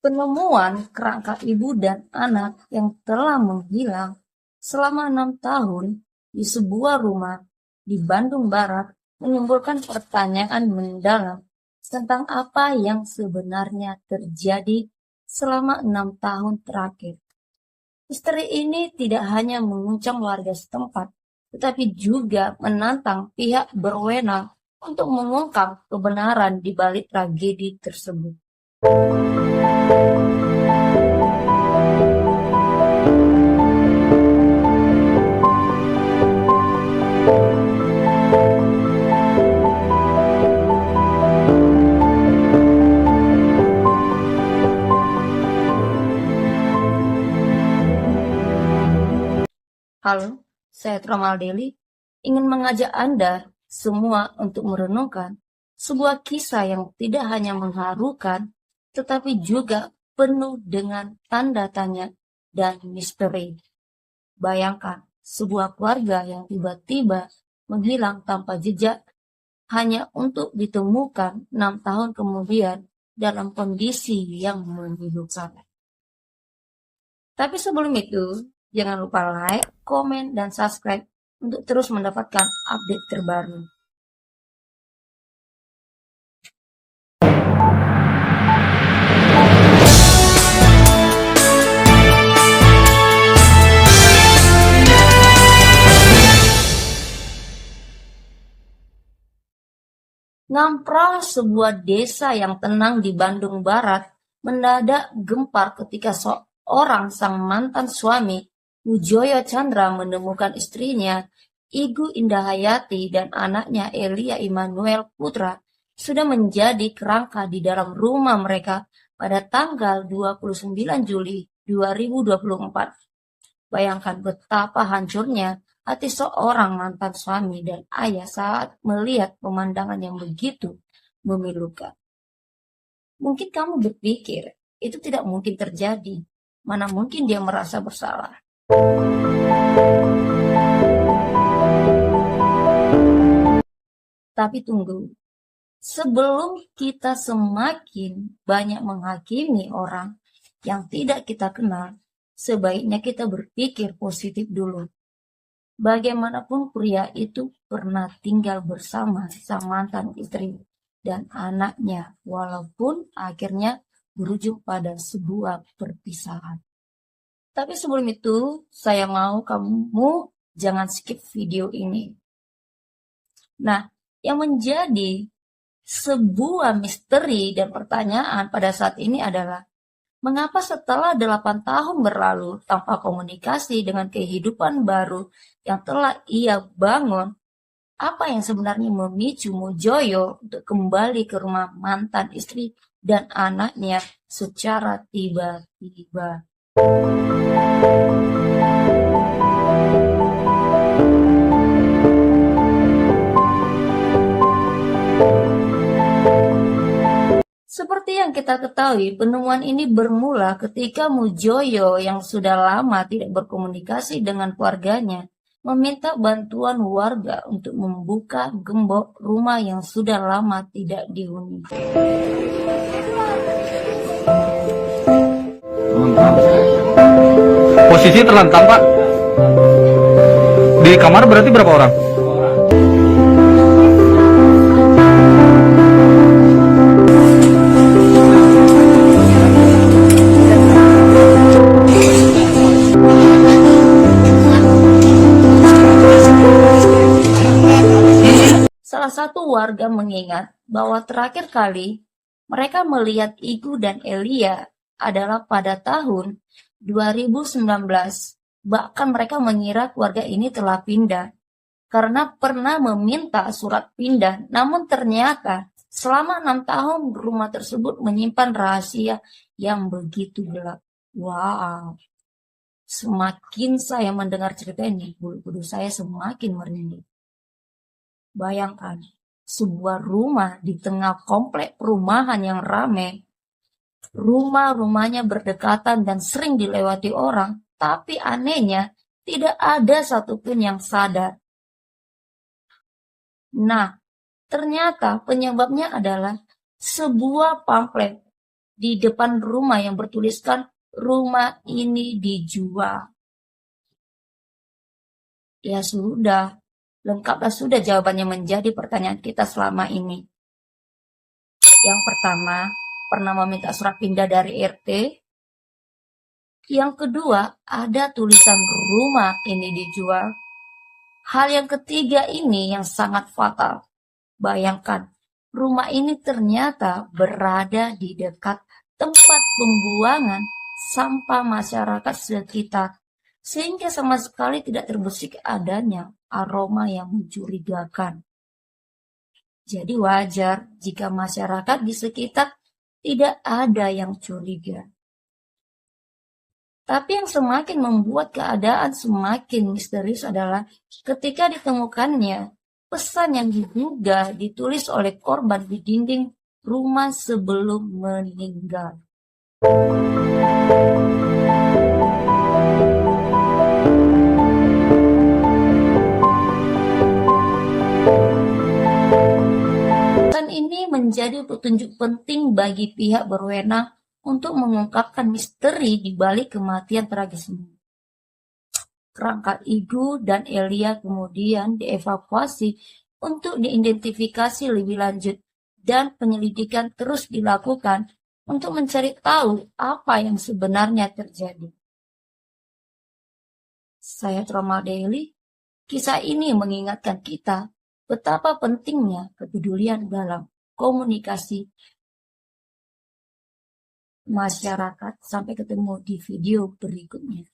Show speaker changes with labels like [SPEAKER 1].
[SPEAKER 1] Penemuan kerangka ibu dan anak yang telah menghilang selama 6 tahun di sebuah rumah di Bandung Barat menimbulkan pertanyaan mendalam tentang apa yang sebenarnya terjadi selama 6 tahun terakhir. Misteri ini tidak hanya menguncang warga setempat, tetapi juga menantang pihak berwenang untuk mengungkap kebenaran di balik tragedi tersebut. Halo, saya Tromal Deli, ingin mengajak Anda semua untuk merenungkan sebuah kisah yang tidak hanya mengharukan, tetapi juga penuh dengan tanda tanya dan misteri. Bayangkan sebuah keluarga yang tiba-tiba menghilang tanpa jejak hanya untuk ditemukan 6 tahun kemudian dalam kondisi yang memilukan. Tapi sebelum itu, jangan lupa like, komen, dan subscribe untuk terus mendapatkan update terbaru. Ngamprah, sebuah desa yang tenang di Bandung Barat, mendadak gempar ketika seorang sang mantan suami, Mujoyo Chandra, menemukan istrinya, Igu Indahayati, dan anaknya Elia Immanuel Putra sudah menjadi kerangka di dalam rumah mereka pada tanggal 29 Juli 2024. Bayangkan betapa hancurnya hati seorang mantan suami dan ayah saat melihat pemandangan yang begitu memilukan. Mungkin kamu berpikir, itu tidak mungkin terjadi. Mana mungkin dia merasa bersalah. Tapi tunggu, sebelum kita semakin banyak menghakimi orang yang tidak kita kenal, sebaiknya kita berpikir positif dulu. Bagaimanapun pria itu pernah tinggal bersama sang mantan istri dan anaknya, walaupun akhirnya berujung pada sebuah perpisahan. Tapi sebelum itu, saya mau kamu jangan skip video ini. Nah, yang menjadi sebuah misteri dan pertanyaan pada saat ini adalah, mengapa setelah 8 tahun berlalu tanpa komunikasi dengan kehidupan baru yang telah ia bangun, apa yang sebenarnya memicu Mujoyo untuk kembali ke rumah mantan istri dan anaknya secara tiba-tiba? Seperti yang kita ketahui, penemuan ini bermula ketika Mujoyo yang sudah lama tidak berkomunikasi dengan keluarganya meminta bantuan warga untuk membuka gembok rumah yang sudah lama tidak dihuni.
[SPEAKER 2] Posisi terlentang, Pak. Di kamar berarti berapa orang?
[SPEAKER 1] Salah satu warga mengingat bahwa terakhir kali mereka melihat Igu dan Elia adalah pada tahun 2019. Bahkan mereka mengira keluarga ini telah pindah karena pernah meminta surat pindah, namun ternyata selama 6 tahun rumah tersebut menyimpan rahasia yang begitu gelap. Wow, semakin saya mendengar cerita ini, bulu kuduk saya semakin merinding. Bayangkan, sebuah rumah di tengah komplek perumahan yang ramai. Rumah-rumahnya berdekatan dan sering dilewati orang, tapi anehnya tidak ada satupun yang sadar. Nah, ternyata penyebabnya adalah sebuah pamflet di depan rumah yang bertuliskan rumah ini dijual. Ya sudah, lengkaplah sudah jawabannya menjadi pertanyaan kita selama ini. Yang pertama, pernah meminta surat pindah dari RT. Yang kedua, ada tulisan rumah ini dijual. Hal yang ketiga ini yang sangat fatal. Bayangkan, rumah ini ternyata berada di dekat tempat pembuangan sampah masyarakat sekitar, sehingga sama sekali tidak terbersih adanya aroma yang mencurigakan. Jadi wajar jika masyarakat di sekitar tidak ada yang curiga. Tapi yang semakin membuat keadaan semakin misterius adalah ketika ditemukannya pesan yang diduga ditulis oleh korban di dinding rumah sebelum meninggal. Pesan ini menjadi petunjuk penting bagi pihak berwenang untuk mengungkapkan misteri di balik kematian tragis ini. Kerangka Igu dan Elia kemudian dievakuasi untuk diidentifikasi lebih lanjut dan penyelidikan terus dilakukan untuk mencari tahu apa yang sebenarnya terjadi. Saya Trauma Daily, kisah ini mengingatkan kita betapa pentingnya kepedulian dalam komunikasi masyarakat. Sampai ketemu di video berikutnya.